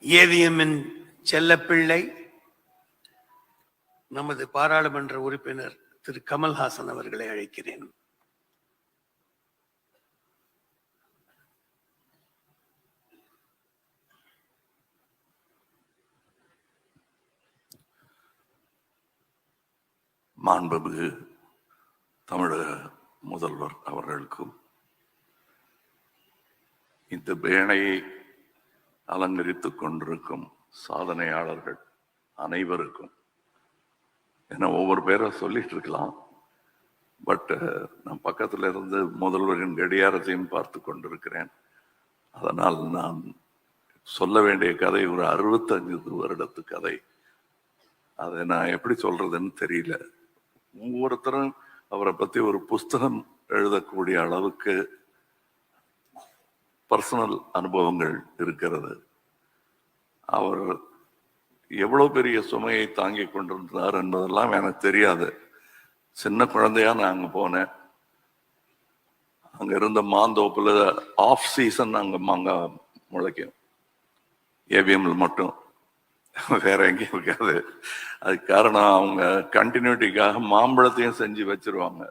ஏவிஎம்மின் செல்லப்பிள்ளை நமது பாராளுமன்ற உறுப்பினர் திரு கமல்ஹாசன் அவர்களை அழைக்கிறேன். மாண்புமிகு தமிழக முதல்வர் அவர்களுக்கும் இந்த பேணையை அலங்கரித்துக் கொண்டிருக்கும் சாதனையாளர்கள் அனைவருக்கும், ஏன்னா ஒவ்வொரு பேரை சொல்லிட்டு இருக்கலாம், பட் நான் பக்கத்துல இருந்து முதல்வரின் கடியாரத்தையும் பார்த்து கொண்டிருக்கிறேன். அதனால் நான் சொல்ல வேண்டிய கதை ஒரு 65 வருடத்து கதை. அதை நான் எப்படி சொல்றதுன்னு தெரியல. ஒவ்வொருத்தரும் அவரை பத்தி ஒரு புஸ்தகம் எழுதக்கூடிய அளவுக்கு பர்சனல் அனுபவங்கள் இருக்கிறது. அவர் எவ்வளவு பெரிய சுமையை தாங்கி கொண்டிருந்தார் என்பதெல்லாம் எனக்கு தெரியாது. சின்ன குழந்தையா நான் அங்க போனேன். அங்க இருந்த மாந்தோப்புல ஆஃப் சீசன் அங்க மாங்காய் முளைக்கும், ஏவிஎம்ல மட்டும், வேற எங்கேயும் இருக்காது. அதுக்கு காரணம் அவங்க கண்டினியூட்டிக்காக மாம்பழத்தையும் செஞ்சு வச்சிருவாங்க.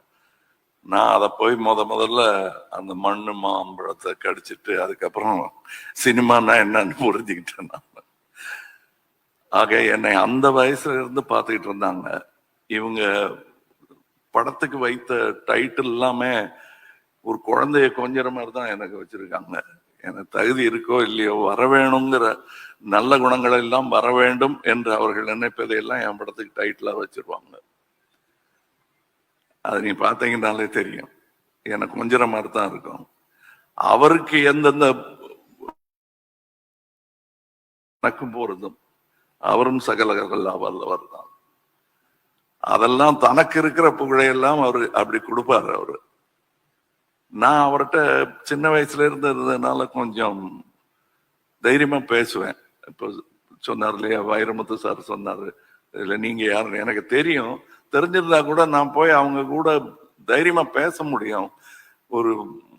நான் அதை போய் முதல்ல அந்த மண்ணு மாம்பழத்தை கடிச்சிட்டு அதுக்கப்புறம் சினிமானா என்னன்னு புரிஞ்சுக்கிட்டேன் நான். ஆக என்னை அந்த வயசுல இருந்து பார்த்துக்கிட்டு இருந்தாங்க. இவங்க படத்துக்கு வைத்த டைட்டில் எல்லாமே ஒரு குழந்தைய கொஞ்சற மாதிரி தான் எனக்கு வச்சிருக்காங்க. எனக்கு தகுதி இருக்கோ இல்லையோ, வர வேணுங்கிற நல்ல குணங்கள் எல்லாம் வர வேண்டும் என்று அவர்கள் நினைப்பதையெல்லாம் என் படத்துக்கு டைட்டிலா வச்சிருவாங்க. அது நீ பார்த்தீங்கன்னாலே தெரியும், எனக்கு கொஞ்சற மாதிரி தான் இருக்கும். அவருக்கு எந்தெந்த எனக்கும் போறதும் அவரும் சகலகர்கள் வல்லவர் தான். அதெல்லாம் தனக்கு இருக்கிற புகழையெல்லாம் அவரு அப்படி கொடுப்பாரு. அவரு நான் அவர்கிட்ட சின்ன வயசுல இருந்ததுனால கொஞ்சம் தைரியமா பேசுவேன். இப்போ சொன்னார் இல்லையா, வைரமுத்து சார் சொன்னாரு, இதுல நீங்க யாருன்னு எனக்கு தெரியும். தெரிஞ்சிருந்தா கூட நான் போய் அவங்க கூட தைரியமா பேச முடியும். ஒரு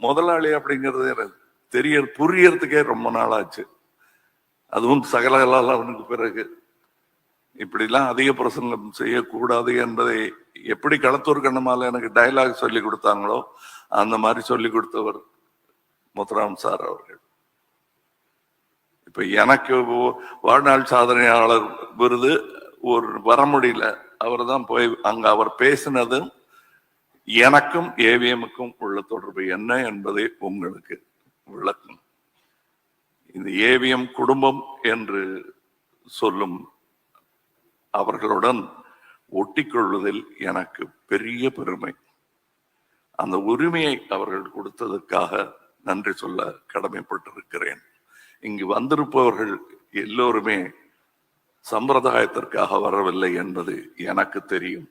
முதலாளி அப்படிங்கிறது எனக்கு புரியறதுக்கே ரொம்ப நாள் ஆச்சு. அதுவும் சகலகலாவுக்கு பிறகு இப்படிலாம் அதிக பிரசங்கம் செய்யக்கூடாது என்பதை எப்படி களத்தூர் கண்ணமால எனக்கு டயலாக் சொல்லி கொடுத்தாங்களோ அந்த மாதிரி சொல்லி கொடுத்தவர் முத்துராம் சார் அவர்கள். இப்ப எனக்கு வாழ்நாள் சாதனையாளர் விருது ஒரு வர முடியல. அவர் தான் போய் அங்க அவர் பேசினதும் எனக்கும் ஏவிஎம்முக்கும் உள்ள தொடர்பு என்ன என்பதை உங்களுக்கு விளக்கும். இந்த ஏவிஎம் குடும்பம் என்று சொல்லும் அவர்களுடன் ஒட்டிக்கொள்வதில் எனக்கு பெரிய பெருமை. அந்த உரிமையை அவர்கள் கொடுத்ததற்காக நன்றி சொல்ல கடமைப்பட்டிருக்கிறேன். இங்கு வந்திருப்பவர்கள் எல்லோருமே சம்பிரதாயத்திற்காக வரவில்லை என்பது எனக்கு தெரியும்.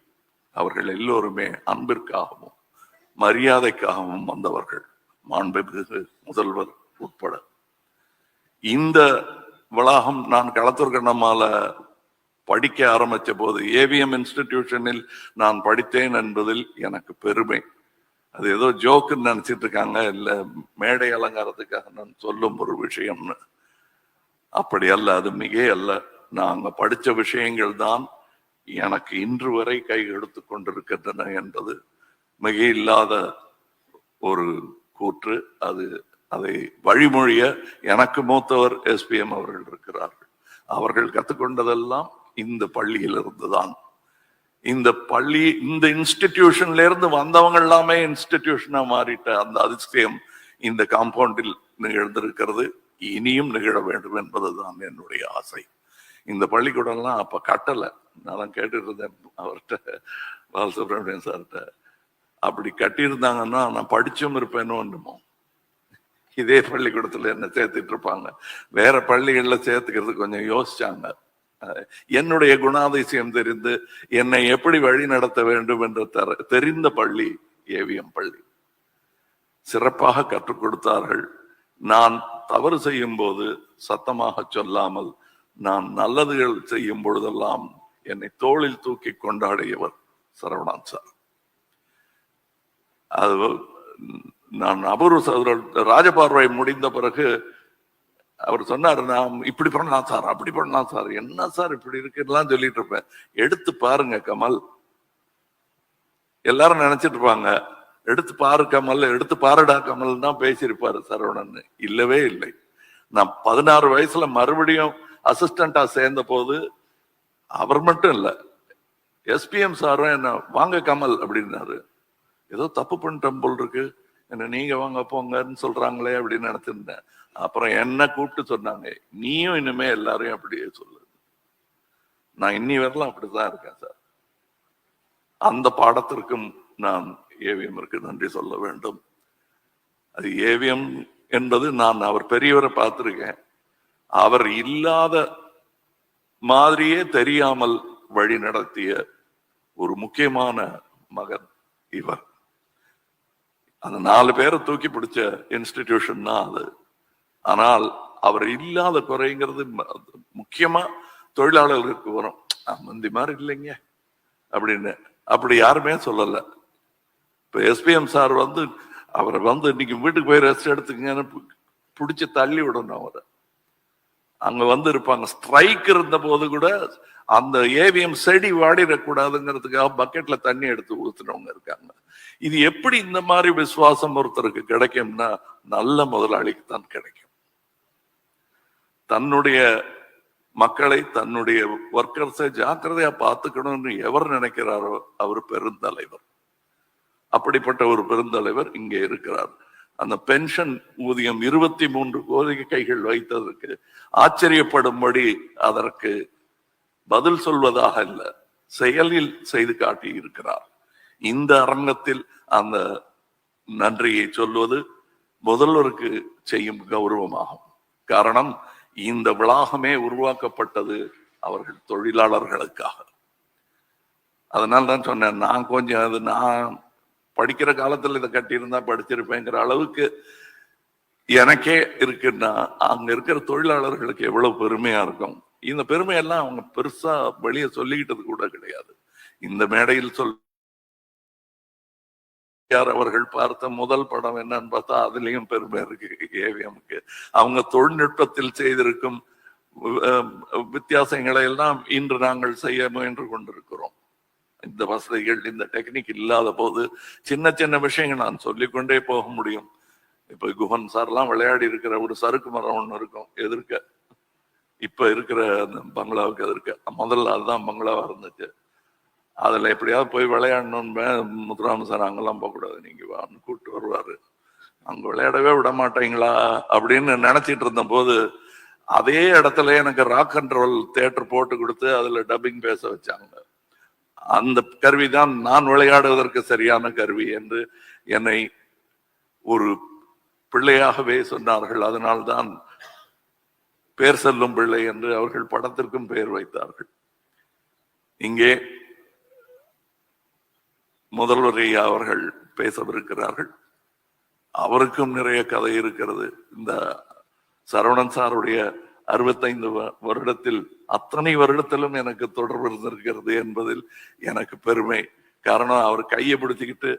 அவர்கள் எல்லோருமே அன்பிற்காகவும் மரியாதைக்காகவும் வந்தவர்கள், மாண்புமிகு முதல்வர் உட்பட. இந்த வளாகம் நான் களத்தூர் கண்ணம்மால படிக்க ஆரம்பிச்ச போது ஏவிஎம் இன்ஸ்டிடியூஷனில் நான் படித்தேன் என்பதில் எனக்கு பெருமை. அது ஏதோ ஜோக்குன்னு நினைச்சிட்டு இருக்காங்க, இல்ல மேடை அலங்காரத்துக்காக நான் சொல்லும் ஒரு விஷயம்னு. அப்படி அல்ல, அது மிக அல்ல. நாங்க படிச்ச விஷயங்கள் தான் எனக்கு இன்று வரை கை எடுத்து கொண்டிருக்கின்றன என்பது மிக இல்லாத ஒரு கூற்று. அதை வழிமொழிய எனக்கு மூத்தவர் எஸ்பிஎம் அவர்கள் இருக்கிறார்கள். அவர்கள் கற்றுக்கொண்டதெல்லாம் இந்த பள்ளியில் இருந்துதான். இந்த பள்ளி, இந்த இன்ஸ்டிடியூஷன்ல இருந்து வந்தவங்க எல்லாமே இன்ஸ்டிடியூஷனா மாறிட்ட அந்த அதிசயம் இந்த காம்பவுண்டில் நிகழ்ந்திருக்கிறது. இனியும் நிகழ வேண்டும் என்பதுதான் என்னுடைய ஆசை. இந்த பள்ளிக்கூடம்லாம் அப்ப கட்டல. நான் கேட்டுட்டு இருந்தேன் அவர்கிட்ட, பாலசுப்ரமணியன் சார்கிட்ட. அப்படி கட்டியிருந்தாங்கன்னா நான் படிச்சும் இருப்பேனோ என்னமோ. இதே பள்ளிக்கூடத்துல என்ன சேர்த்துட்டு இருப்பாங்க. வேற பள்ளிகள்ல சேர்த்துக்கிறது கொஞ்சம் யோசிச்சாங்க. என்னுடைய குணாதிசயம் தெரிந்து என்னை எப்படி வழி நடத்த வேண்டும் என்று தெரிந்த பள்ளி ஏவிஎம் பள்ளி. சிறப்பாக கற்றுக் கொடுத்தார்கள். நான் தவறு செய்யும் போது சத்தமாக சொல்லாமல், நான் நல்லதுகள் செய்யும் பொழுதெல்லாம் என்னை தோளில் தூக்கி கொண்டாடியவர் சரவணன் சார். அது நான் அபூர்வ சகோதரர் ராஜபார்வை முடிந்த பிறகு அவர் சொன்னாரு, நான் இப்படி பண்ணலாம் சார், அப்படி பண்ணலாம் சார், என்ன சார் இப்படி இருக்குலாம் சொல்லிட்டு இருப்பேன். எடுத்து பாருங்க கமல். எல்லாரும் நினைச்சிட்டு இருப்பாங்க எடுத்து பாரு கமல், எடுத்து பாருடா கமல் தான் பேசியிருப்பாரு சரவணன். இல்லவே இல்லை. நான் 16 வயசுல மறுபடியும் அசிஸ்டண்டா சேர்ந்த போது அவர் மட்டும் இல்ல, எஸ்பிஎம் சாரும் என்ன வாங்க கமல் அப்படின்னாரு. ஏதோ தப்பு பண்ணிட்டோம் போல் இருக்கு, என்ன நீங்க வாங்க போங்கன்னு சொல்றாங்களே அப்படின்னு நினைச்சிருந்தேன். அப்புறம் என்ன கூப்பிட்டு சொன்னாங்க, நீயும் இனிமே எல்லாரையும் அப்படியே சொல்லு. நான் இன்னி வரலாம் அப்படிதான் இருக்கேன் சார். அந்த பாடத்திற்கும் நான் ஏவிஎம்ற்கு நன்றி சொல்ல வேண்டும். அது ஏவிஎம் என்பது, நான் அவர் பெரியவரை பார்த்திருக்கேன். அவர் இல்லாத மாதிரியே தெரியாமல் வழி நடத்திய ஒரு முக்கியமான மகன் இவர். அந்த 4 பேரை தூக்கி பிடிச்ச இன்ஸ்டிடியூஷன் தான் அது. ஆனால் அவர் இல்லாத குறைங்கிறது முக்கியமா தொழிலாளர்களுக்கு வரும். முந்தி மாதிரி இல்லைங்க அப்படின்னு அப்படி யாருமே சொல்லல. இப்ப எஸ்பிஎம் சார் அவரை இன்னைக்கு வீட்டுக்கு போய் ரெஸ்ட் எடுத்துக்கங்கன்னு பிடிச்சி தள்ளி விடணும். அவரை அங்க இருப்பாங்க. ஸ்ட்ரைக் இருந்த போது கூட அந்த ஏவிஎம் செடி வாடிடக்கூடாதுங்கிறதுக்காக பக்கெட்ல தண்ணி எடுத்து ஊத்துனவங்க இருக்காங்க. இது எப்படி இந்த மாதிரி விசுவாசம் ஒருத்தருக்கு கிடைக்கும்னா, நல்ல முதலாளிக்கு தான் கிடைக்கும். தன்னுடைய மக்களை, தன்னுடைய ஒர்க்கர்ஸை ஜாக்கிரதையா பார்த்துக்கணும்னு எவர் நினைக்கிறாரோ அவர் பெருந்தலைவர். அப்படிப்பட்ட ஒரு பெருந்தலைவர் இங்கே இருக்கிறார். அந்த பென்ஷன் ஊதியம் 23 கோரிக்கைகள் வைத்ததற்கு ஆச்சரியப்படும்படி அதற்கு பதில் சொல்வதாக இல்ல, செயலில் செய்து காட்டி இருக்கிறார். இந்த அரங்கத்தில் அந்த நன்றியை சொல்வது முதல்வருக்கு செய்யும் கௌரவமாகும். காரணம், இந்த வளாகமே உருவாக்கப்பட்டது அவர்கள் தொழிலாளர்களுக்காக. அதனால தான் சொன்னேன், நான் கொஞ்சம் நான் படிக்கிற காலத்துல இதை கட்டியிருந்தா படிச்சிருப்பேங்கிற அளவுக்கு எனக்கே இருக்குன்னா, அங்க இருக்கிற தொழிலாளர்களுக்கு எவ்வளவு பெருமையா இருக்கும். இந்த பெருமையெல்லாம் அவங்க பெருசா வெளியே சொல்லிக்கிட்டது கூட கிடையாது. இந்த மேடையில் அவர்கள் பார்த்த முதல் படம் என்னன்னு பார்த்தா அதுலயும் பெருமை இருக்கு ஏவிஎம்க்கு. அவங்க தொழில்நுட்பத்தில் செய்திருக்கும் வித்தியாசங்களை எல்லாம் இன்று நாங்கள் செய்ய முயன்று கொண்டிருக்கிறோம். இந்த வசதிகள், இந்த டெக்னிக் இல்லாத போது சின்ன சின்ன விஷயங்கள் நான் சொல்லிக்கொண்டே போக முடியும். இப்ப குஹன் சார்லாம் விளையாடி இருக்கிற ஒரு சறுக்கு மரம் ஒண்ணு இருக்கும் எதிர்க்க, இப்ப இருக்கிற பங்களாவுக்கு எதிர்க்க. முதல்ல அதுதான் பங்களாவா இருந்துச்சு. அதுல எப்படியாவது போய் விளையாடணும்னு முத்துராம சார் அங்கெல்லாம் போகக்கூடாது, நீங்க வான்னு கூப்பிட்டு வருவாரு. அங்க விளையாடவே விட மாட்டீங்களா அப்படின்னு நினைச்சிட்டு இருந்த போது அதே இடத்துல எனக்கு ராக் அண்ட் ரோல் தியேட்டர் போட்டு கொடுத்து அதுல டப்பிங் பேச வச்சாங்க. அந்த கருவிதான் நான் விளையாடுவதற்கு சரியான கருவி என்று என்னை ஒரு பிள்ளையாகவே சொன்னார்கள். அதனால்தான் பேர் செல்லும் பிள்ளை என்று அவர்கள் படத்திற்கும் பெயர் வைத்தார்கள். இங்கே முதல்வர் ஐயா அவர்கள் பேசவிருக்கிறார்கள். அவருக்கும் நிறைய கதை இருக்கிறது. இந்த சரவணன் சாருடைய 65 வருடத்தில் அத்தனை வருடத்திலும் எனக்கு தொடர்பு இருந்திருக்கிறது என்பதில் எனக்கு பெருமை. காரணம், அவர் கையை பிடிச்சுக்கிட்டு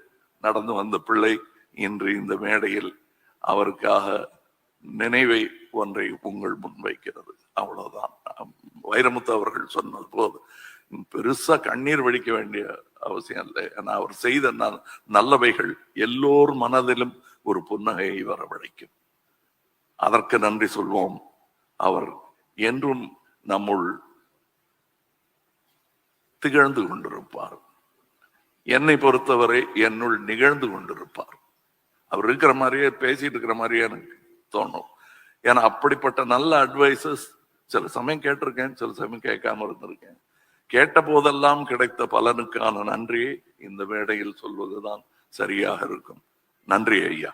நடந்து வந்த பிள்ளை இன்று இந்த மேடையில் அவருக்காக நினைவை ஒன்றை உங்கள் முன்வைக்கிறது. அவ்வளவுதான். வைரமுத்து அவர்கள் சொன்னது போது பெருசா கண்ணீர் வடிக்க வேண்டிய அவசியம் இல்லை. ஏன்னா அவர் செய்த நல்லவைகள் எல்லோர் மனதிலும் ஒரு புன்னகையை வரவழைக்கும். அதற்கு நன்றி சொல்வோம். அவர் என்றும் நம்முள் திகழ்ந்து கொண்டிருப்பார். என்னை பொறுத்தவரை என்னுள் நிகழ்ந்து கொண்டிருப்பார். அவர் இருக்கிற மாதிரியே பேசிட்டு இருக்கிற மாதிரியே எனக்கு தோணும். ஏன்னா அப்படிப்பட்ட நல்ல அட்வைசஸ் சில சமயம் கேட்டிருக்கேன், சில சமயம் கேட்காம இருந்திருக்கேன். கேட்ட போதெல்லாம் கிடைத்த பலனுக்கான நன்றியை இந்த மேடையில் சொல்வதுதான் சரியாக இருக்கும். நன்றி ஐயா.